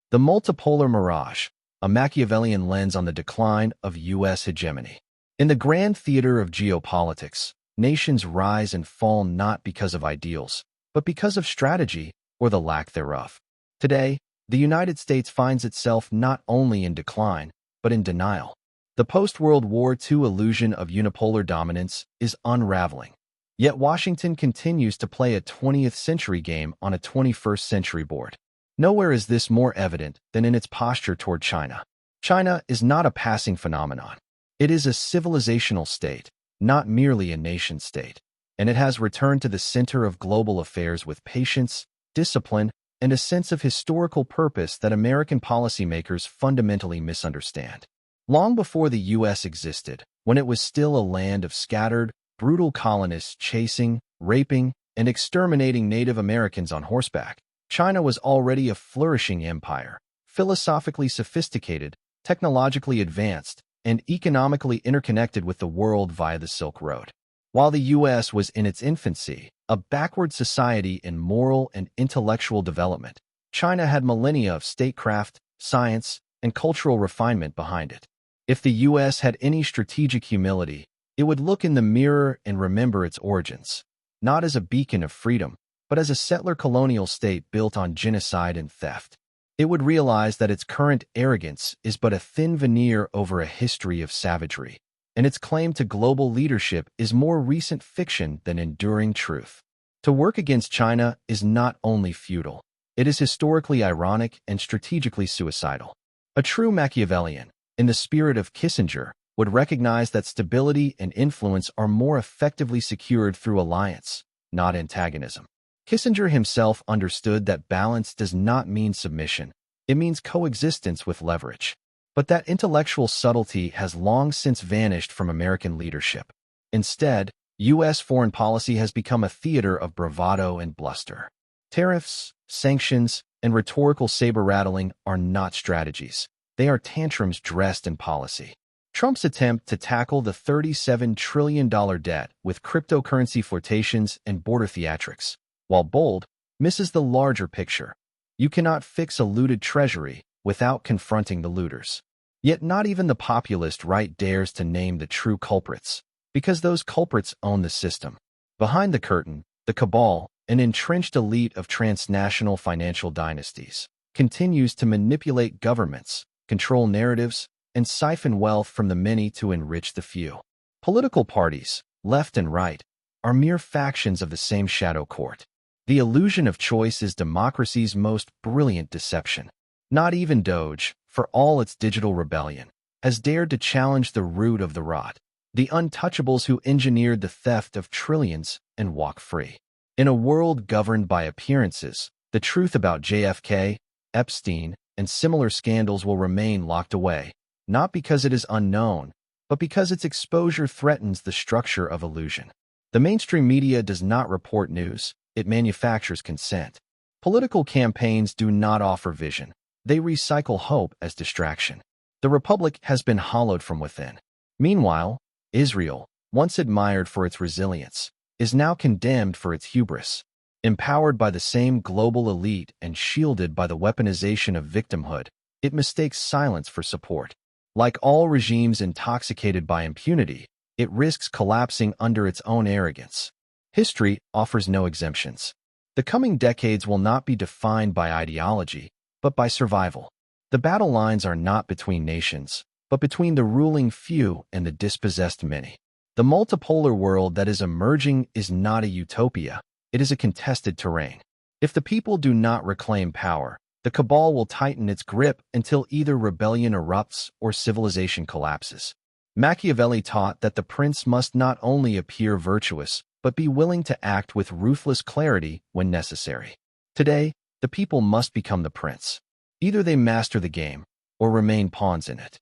The multipolar Mirage, a Machiavellian lens on the decline of U.S. hegemony. In the grand theater of geopolitics, nations rise and fall not because of ideals, but because of strategy or the lack thereof. Today, the United States finds itself not only in decline, but in denial. The post-World War II illusion of unipolar dominance is unraveling. Yet Washington continues to play a 20th century game on a 21st century board. Nowhere is this more evident than in its posture toward China. China is not a passing phenomenon. It is a civilizational state, not merely a nation-state, and it has returned to the center of global affairs with patience, discipline, and a sense of historical purpose that American policymakers fundamentally misunderstand. Long before the U.S. existed, when it was still a land of scattered, brutal colonists chasing, raping, and exterminating Native Americans on horseback, China was already a flourishing empire, philosophically sophisticated, technologically advanced, and economically interconnected with the world via the Silk Road. While the U.S. was in its infancy, a backward society in moral and intellectual development, China had millennia of statecraft, science, and cultural refinement behind it. If the U.S. had any strategic humility, it would look in the mirror and remember its origins, not as a beacon of freedom, but as a settler colonial state built on genocide and theft. It would realize that its current arrogance is but a thin veneer over a history of savagery, and its claim to global leadership is more recent fiction than enduring truth. To work against China is not only futile, it is historically ironic and strategically suicidal. A true Machiavellian, in the spirit of Kissinger, would recognize that stability and influence are more effectively secured through alliance, not antagonism. Kissinger himself understood that balance does not mean submission, it means coexistence with leverage. But that intellectual subtlety has long since vanished from American leadership. Instead, U.S. foreign policy has become a theater of bravado and bluster. Tariffs, sanctions, and rhetorical saber-rattling are not strategies. They are tantrums dressed in policy. Trump's attempt to tackle the $37 trillion debt with cryptocurrency flirtations and border theatrics, while bold, misses the larger picture. You cannot fix a looted treasury without confronting the looters. Yet not even the populist right dares to name the true culprits, because those culprits own the system. Behind the curtain, the cabal, an entrenched elite of transnational financial dynasties, continues to manipulate governments, control narratives, and siphon wealth from the many to enrich the few. Political parties, left and right, are mere factions of the same shadow court. The illusion of choice is democracy's most brilliant deception. Not even Doge, for all its digital rebellion, has dared to challenge the root of the rot, the untouchables who engineered the theft of trillions and walk free. In a world governed by appearances, the truth about JFK, Epstein, and similar scandals will remain locked away, not because it is unknown, but because its exposure threatens the structure of illusion. The mainstream media does not report news, it manufactures consent. Political campaigns do not offer vision, they recycle hope as distraction. The republic has been hollowed from within. Meanwhile, Israel, once admired for its resilience, is now condemned for its hubris. Empowered by the same global elite and shielded by the weaponization of victimhood, it mistakes silence for support. Like all regimes intoxicated by impunity, it risks collapsing under its own arrogance. History offers no exemptions. The coming decades will not be defined by ideology, but by survival. The battle lines are not between nations, but between the ruling few and the dispossessed many. The multipolar world that is emerging is not a utopia, it is a contested terrain. If the people do not reclaim power, the cabal will tighten its grip until either rebellion erupts or civilization collapses. Machiavelli taught that the prince must not only appear virtuous, but be willing to act with ruthless clarity when necessary. Today, the people must become the prince. Either they master the game, or remain pawns in it.